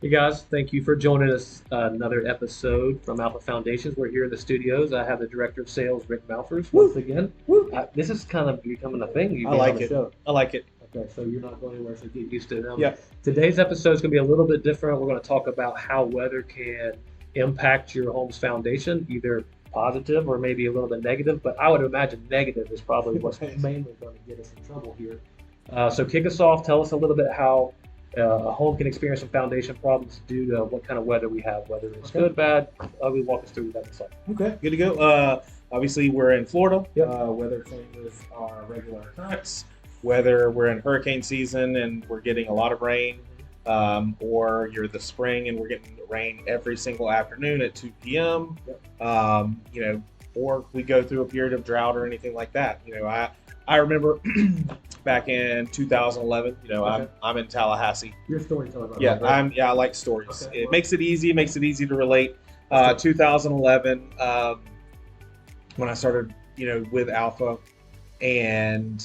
Hey guys, thank you for joining us. Another episode from Alpha Foundations. We're here in the studios. I have the director of sales, Rick Malfers, once Woo, again. woo. This is kind of becoming a thing, you I being on like the it. show. I like it. Okay, so you're not going anywhere, so get used to it. Yeah. Today's episode is going to be a little bit different. We're going to talk about how weather can impact your home's foundation, either positive or maybe a little bit negative. But I would imagine negative is probably what's Right. mainly going to get us in trouble here. So kick us off. Tell us a little bit how a home can experience some foundation problems due to what kind of weather we have, whether it's Okay. good, bad. We walk us through that in a second. Okay. Good to go. Obviously, we're in Florida. Yep. Weather changes are regular occurrence. Whether we're in hurricane season and we're getting a lot of rain, or you're the spring and we're getting rain every single afternoon at 2 p.m. Yep. Or we go through a period of drought or anything like that. I remember back in 2011. Okay. I'm in Tallahassee. Your storyteller. About Yeah, that, right? I like stories. Okay. It makes it easy. Makes it easy to relate. Let's 2011, when I started, with Alpha, and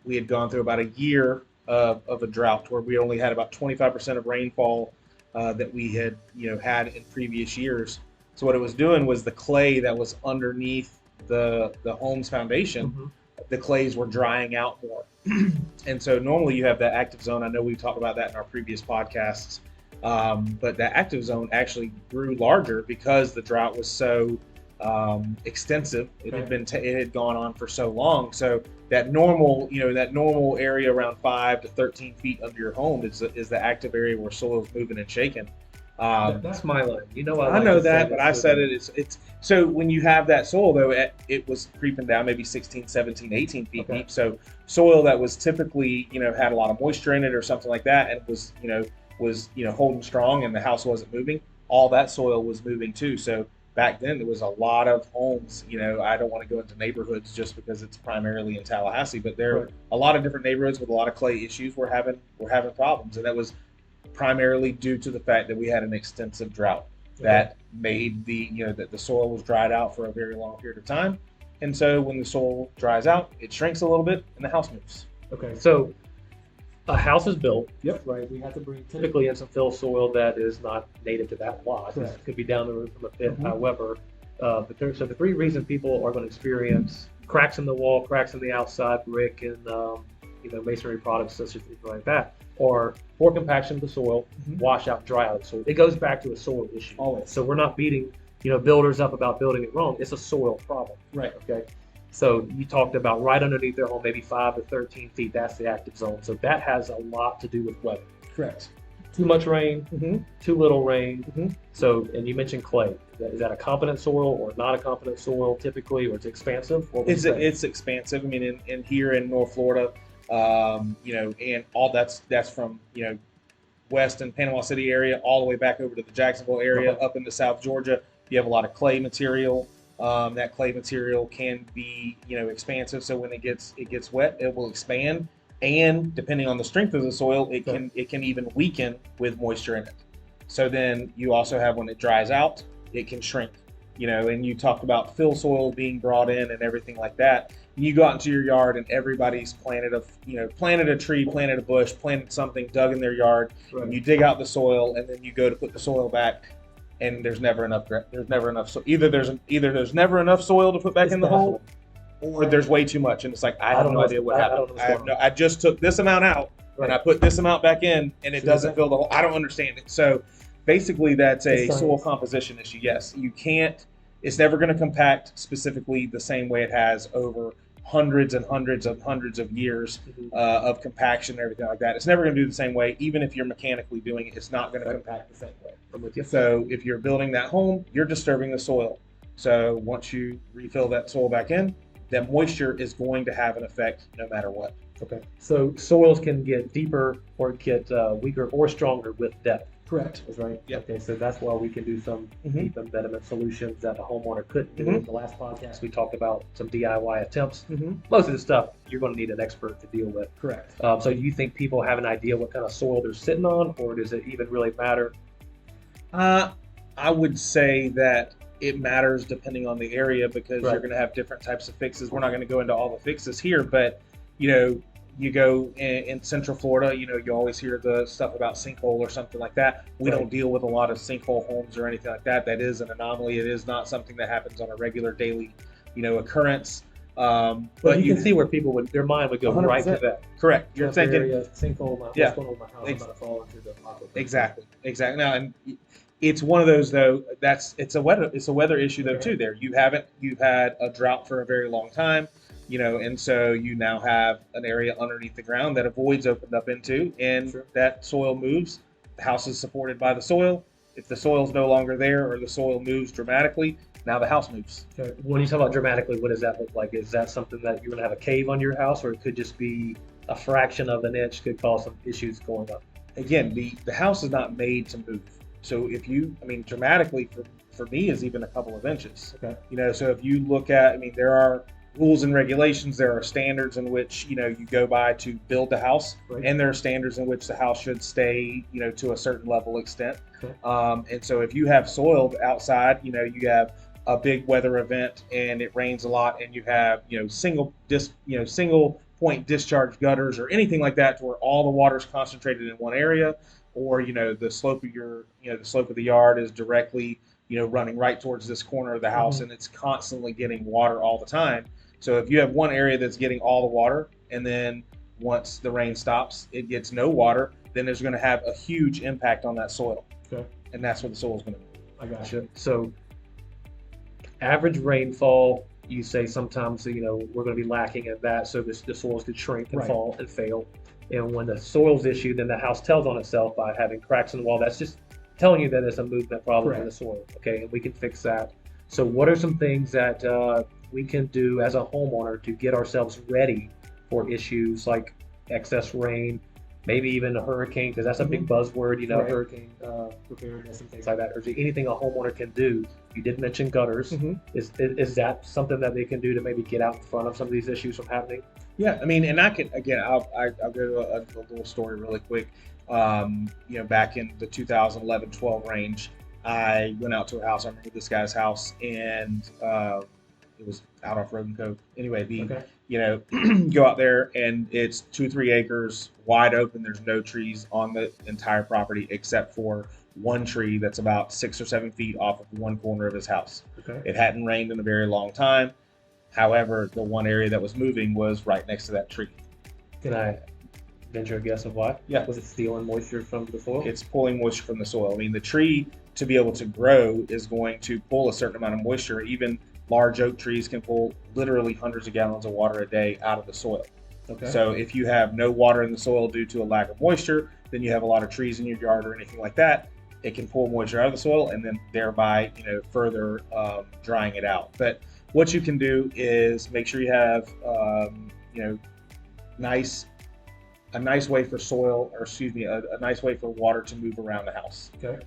we had gone through about a year of a drought where we only had about 25% of rainfall that we had, had in previous years. So what it was doing was the clay that was underneath the home's foundation, Mhm. the clays were drying out more. And so normally you have that active zone. I know we've talked about that in our previous podcasts. But that active zone actually grew larger because the drought was so extensive. It had it had gone on for so long. So that normal area around 5 to 13 feet under your home is the active area where soil is moving and shaking. That's my line. I know that, but I said it's so when you have that soil though, it was creeping down maybe 16, 17, 18 feet Okay. deep. So soil that was typically, had a lot of moisture in it or something like that and was holding strong and the house wasn't moving, all that soil was moving too. So back then there was a lot of homes, I don't want to go into neighborhoods just because it's primarily in Tallahassee, but there are Right. a lot of different neighborhoods with a lot of clay issues. We're having problems, and that was primarily due to the fact that we had an extensive drought that made that the soil was dried out for a very long period of time. And so when the soil dries out, it shrinks a little bit and the house moves. Okay, so a house is built. Yep. Right. We have to bring typically in some fill soil that is not native to that lot. This Correct. could be down the road from a pit. Mhm. However, so the three reasons people are going to experience cracks in the wall, cracks in the outside, brick, and masonry products such as things like that, are poor compaction of the soil, Mhm. wash out, dry out of the soil. It goes back to a soil issue. Always. So we're not beating builders up about building it wrong. It's a soil problem. Right. Okay. So you talked about right underneath their home, maybe 5 to 13 feet. That's the active zone. So that has a lot to do with weather. Correct. Too much rain, Mm-hmm. too little rain. Mhm. So, and you mentioned clay. Is that a competent soil or not a competent soil typically, or it's expansive? What would you say? It's expansive. I mean, in here in North Florida, and all that's from west and Panama City area all the way back over to the Jacksonville area, Okay. up into South Georgia. You have a lot of clay material. That clay material can be expansive. So when it gets wet, it will expand, and depending on the strength of the soil, it can even weaken with moisture in it. So then you also have when it dries out, it can shrink. And you talked about fill soil being brought in and everything like that. You go out into your yard and everybody's planted a tree, planted a bush, planted something, dug in their yard. Right. And you dig out the soil and then you go to put the soil back, and there's never enough. So either there's never enough soil to put back It's in the hole, baffling. or there's way too much, and it's like I have don't no know idea what I happened. don't know what's going on. I just took this amount out and I Right. put this amount back in, and it See doesn't that? fill the hole. I don't understand it. So basically, that's a It's soil science. composition issue. Yes, you can't. It's never going to compact specifically the same way it has over hundreds and hundreds and hundreds of years Mhm. of compaction and everything like that. It's never going to do the same way. Even if you're mechanically doing it, it's not going to compact the same way. I'm with you. So if you're building that home, you're disturbing the soil. So once you refill that soil back in, that moisture is going to have an effect no matter what. Okay. So soils can get deeper or get weaker or stronger with depth. Correct. Is right. Yep. Okay, so that's why we can do some Mhm. deep embedment solutions that a homeowner couldn't do. Mhm. In the last podcast, we talked about some DIY attempts. Mm-hmm. Most of the stuff you're going to need an expert to deal with. Correct. So, do you think people have an idea what kind of soil they're sitting on, or does it even really matter? I would say that it matters depending on the area because Right. you're going to have different types of fixes. We're not going to go into all the fixes here, but you go in Central Florida, you know, you always hear the stuff about sinkhole or something like that. We don't deal with a lot of sinkhole homes or anything like that. That is an anomaly. It is not something that happens on a regular daily, you know, occurrence. But you can see where people would, their mind would go 100%. right to that. Correct. You're thinking, sinkhole, what's yeah, going on with my house? I'm about to fall into the aqua. exactly. Now, and it's one of those though. It's a weather issue though too. There, you've had a drought for a very long time, you know, and so you now have an area underneath the ground that a void's opened up into, and that soil moves. The house is supported by the soil. If the soil's no longer there or the soil moves dramatically, now the house moves. Okay. When you talk about dramatically, what does that look like? Is that something that you're going to have a cave on your house, or it could just be a fraction of an inch could cause some issues going up? Again, the house is not made to move. So if you, I mean, dramatically for me is even a couple of inches. Okay. You know, so if you look at, I mean, there are rules and regulations, there are standards in which, you know, you go by to build the house, and there are standards in which the house should stay, you know, to a certain level extent. Okay. And so if you have soil outside, you know, you have a big weather event and it rains a lot, and you have, you know, single point discharge gutters or anything like that, to where all the water is concentrated in one area, or, you know, the slope of the yard is directly, you know, running right towards this corner of the house, and it's constantly getting water all the time. So if you have one area that's getting all the water, and then once the rain stops, it gets no water, then there's going to have a huge impact on that soil. Okay. And that's what the soil is going to be. I gotcha. So average rainfall, you say sometimes, you know, we're going to be lacking in that, so the soils could shrink and fall and fail. And when the soil's issue, then the house tells on itself by having cracks in the wall. That's just telling you that it's a movement problem in the soil. Okay, and we can fix that. So what are some things that we can do as a homeowner to get ourselves ready for issues like excess rain, maybe even a hurricane, because that's a big buzzword, you know, hurricane preparedness and things like that. Or is there anything a homeowner can do? You did mention gutters. Is that something that they can do to maybe get out in front of some of these issues from happening? Yeah, I mean, and I can, again, I'll go to a little story really quick. You know, back in the 2011-12 range, I went out to a house. I remember this guy's house, and it was out off Roden Cove. Anyway, you know, go out there, and it's 2-3 acres wide open. There's no trees on the entire property except for one tree that's about 6 or 7 feet off of one corner of his house. Okay. It hadn't rained in a very long time. However, the one area that was moving was right next to that tree. Can I venture a guess of why? Yeah. Was it stealing moisture from the soil? It's pulling moisture from the soil. I mean, the tree, to be able to grow, is going to pull a certain amount of moisture. Even large oak trees can pull literally hundreds of gallons of water a day out of the soil. Okay. So if you have no water in the soil due to a lack of moisture, then you have a lot of trees in your yard or anything like that. It can pull moisture out of the soil, and then thereby, you know, further drying it out. But what you can do is make sure you have, you know, a nice way for soil, or excuse me, a nice way for water to move around the house. Okay.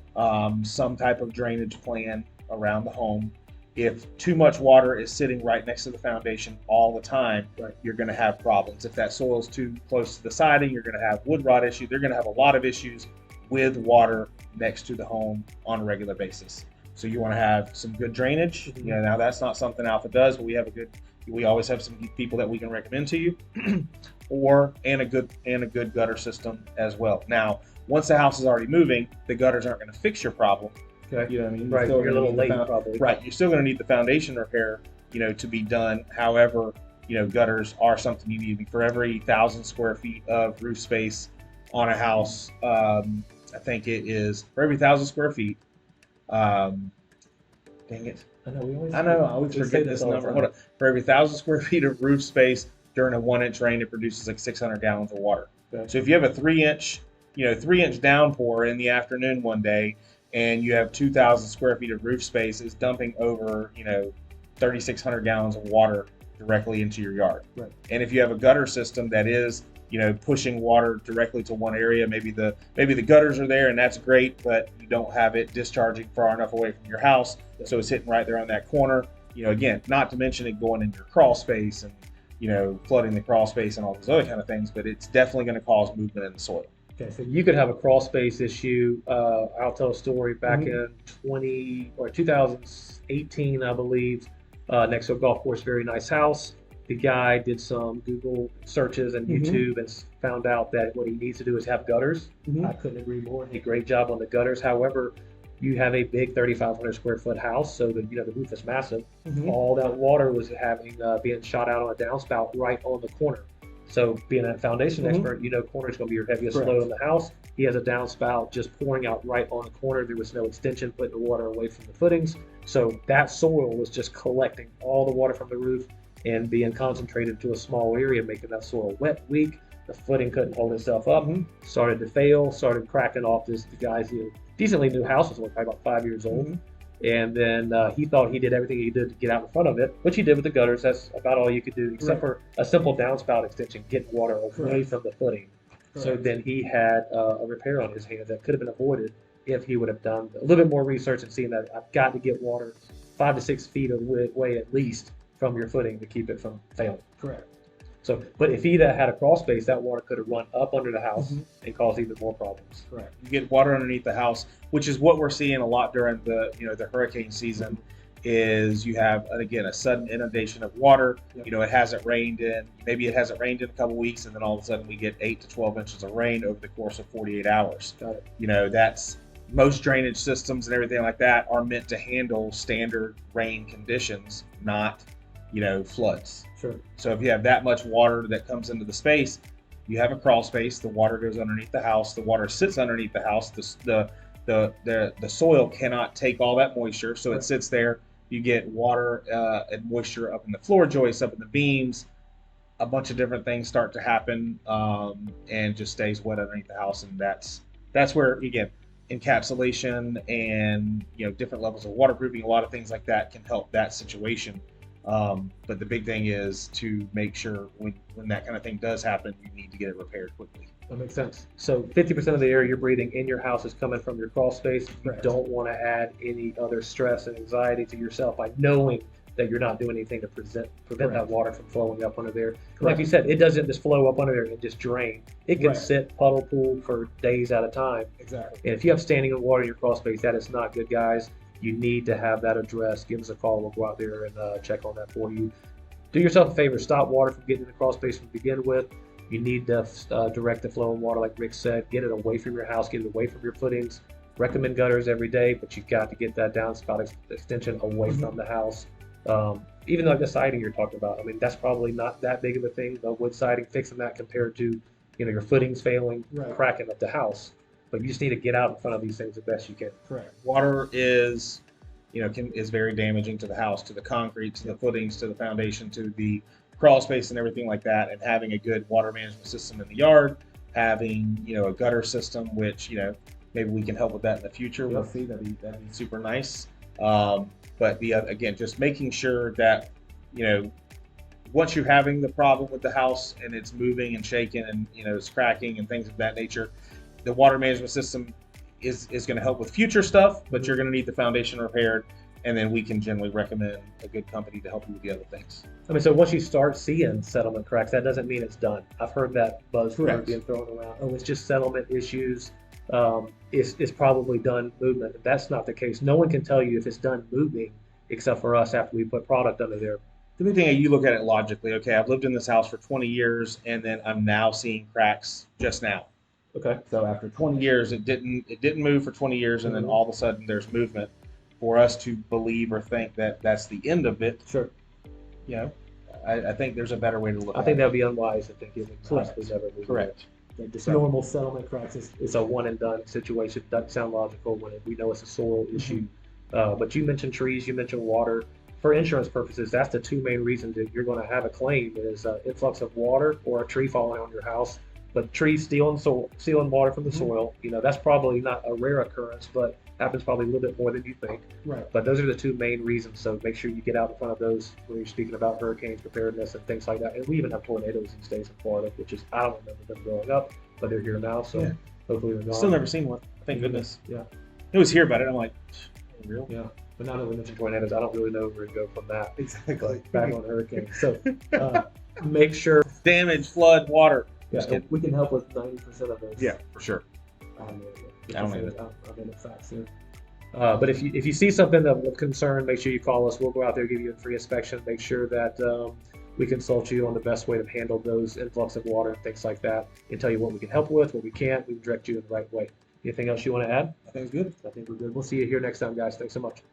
Some type of drainage plan around the home. If too much water is sitting right next to the foundation all the time, you're going to have problems. If that soil is too close to the siding, you're going to have wood rot issues. They're going to have a lot of issues with water next to the home on a regular basis. So you want to have some good drainage. You know, now that's not something Alpha does, but we always have some people that we can recommend to you, and a good gutter system as well. Now, once the house is already moving, the gutters aren't going to fix your problem. Okay. You know what I mean? Right. You're a little late, probably. Right. You're still going to need the foundation repair, you know, to be done. However, you know, gutters are something you need. For every 1,000 square feet of roof space on a house, I think it is for every 1,000 square feet. Dang it. I always forget this number. Hold on. For every 1,000 square feet of roof space during a 1-inch rain, it produces like 600 gallons of water. Okay. So if you have a 3-inch downpour in the afternoon one day, and you have 2,000 square feet of roof space, is dumping over, you know, 3,600 gallons of water directly into your yard. Right. And if you have a gutter system that is, you know, pushing water directly to one area, maybe the gutters are there, and that's great, but you don't have it discharging far enough away from your house, so it's hitting right there on that corner. You know, again, not to mention it going into your crawl space and, you know, flooding the crawl space and all those other kind of things, but it's definitely going to cause movement in the soil. Okay, so you could have a crawl space issue. I'll tell a story back in 2018, I believe, next to a golf course, very nice house. the guy did some Google searches and YouTube and found out that what he needs to do is have gutters. I couldn't agree more. He did a great job on the gutters. However, you have a big 3,500 square foot house, so the roof is massive. All that water was being shot out on a downspout right on the corner. So being a foundation expert, corner is going to be your heaviest load on the house. He has a downspout just pouring out right on the corner. There was no extension putting the water away from the footings. So that soil was just collecting all the water from the roof and being concentrated to a small area, making that soil wet, weak. The footing couldn't hold itself up, started to fail, started cracking off the guy's decently new house, was probably about 5 years old. And then he thought he did everything he did to get out in front of it, which he did with the gutters. That's about all you could do, except for a simple downspout extension, getting water away from the footing. So then he had a repair on his hands that could have been avoided if he would have done a little bit more research and seen that I've got to get water 5 to 6 feet away at least from your footing to keep it from failing. Correct. So, but if he'd had a crawl space, that water could have run up under the house and caused even more problems. Correct. You get water underneath the house, which is what we're seeing a lot during the hurricane season. Is you have again a sudden inundation of water. It hasn't rained in a couple weeks, and then all of a sudden we get 8 to 12 inches of rain over the course of 48 hours. Got it. That's most drainage systems and everything like that are meant to handle standard rain conditions, not floods. Sure. So if you have that much water that comes into the space, you have a crawl space. The water goes underneath the house. The water sits underneath the house. The soil cannot take all that moisture, so it sits there. You get water and moisture up in the floor joists, up in the beams. A bunch of different things start to happen, and just stays wet underneath the house. And that's where, again, encapsulation and different levels of waterproofing, a lot of things like that can help that situation. But the big thing is to make sure when that kind of thing does happen, you need to get it repaired quickly. That makes sense. So 50% of the air you're breathing in your house is coming from your crawl space. You don't want to add any other stress and anxiety to yourself by knowing that you're not doing anything to prevent that water from flowing up under there. Like you said, it doesn't just flow up under there and just drain. It can sit puddle pool for days at a time. Exactly. And if you have standing water in your crawl space, that is not good, guys. You need to have that addressed. Give us a call. We'll go out there and check on that for you. Do yourself a favor. Stop water from getting in the crawl space to begin with. You need to direct the flow of water, like Rick said. Get it away from your house. Get it away from your footings. Recommend gutters every day, but you've got to get that downspout extension away from the house. Even like the siding you're talking about, I mean, that's probably not that big of a thing. The wood siding, fixing that compared to, your footings failing, cracking up the house. But you just need to get out in front of these things the best you can. Correct. Water is, is very damaging to the house, to the concrete, to the footings, to the foundation, to the crawl space and everything like that. And having a good water management system in the yard, having, a gutter system, which, maybe we can help with that in the future. We'll see. That'd be super nice. But again, just making sure that, once you're having the problem with the house and it's moving and shaking and, it's cracking and things of that nature, the water management system is going to help with future stuff, but you're going to need the foundation repaired, and then we can generally recommend a good company to help you with the other things. I mean, so once you start seeing settlement cracks, that doesn't mean it's done. I've heard that buzzword being thrown around. Oh, it's just settlement issues. It's probably done movement. That's not the case. No one can tell you if it's done moving except for us after we put product under there. The big thing is you look at it logically. Okay, I've lived in this house for 20 years, and then I'm now seeing cracks just now. Okay. So after 20 years, it didn't move for 20 years, and then all of a sudden there's movement. For us to believe or think that that's the end of it, sure. I think there's a better way to look at it. I think that would be unwise to think it would possibly never move. Correct. Just normal settlement cracks is a one and done situation. Doesn't sound logical when we know it's a soil issue. But you mentioned trees, you mentioned water. For insurance purposes, that's the two main reasons that you're going to have a claim is influx of water or a tree falling on your house. But trees stealing water from the soil, that's probably not a rare occurrence, but happens probably a little bit more than you think. Right. But those are the two main reasons. So make sure you get out in front of those when you're speaking about hurricanes preparedness and things like that. And we even have tornadoes these days in Florida, which is, I don't remember them growing up, but they're here now. So hopefully they're gone. Still never seen one. Thank goodness. Yeah. It was here about it. I'm like, real? Yeah. But now that we mentioned tornadoes, I don't really know where to go from that. Exactly. Back on hurricanes. So make sure. Damage, flood, water. Yeah, we can help with 90% of those. Yeah, for sure. I'm in the facts here. But if you see something of concern, make sure you call us. We'll go out there, give you a free inspection, make sure that we consult you on the best way to handle those influx of water and things like that, and tell you what we can help with, what we can't. We can direct you in the right way. Anything else you want to add? I think it's good. I think we're good. We'll see you here next time, guys. Thanks so much.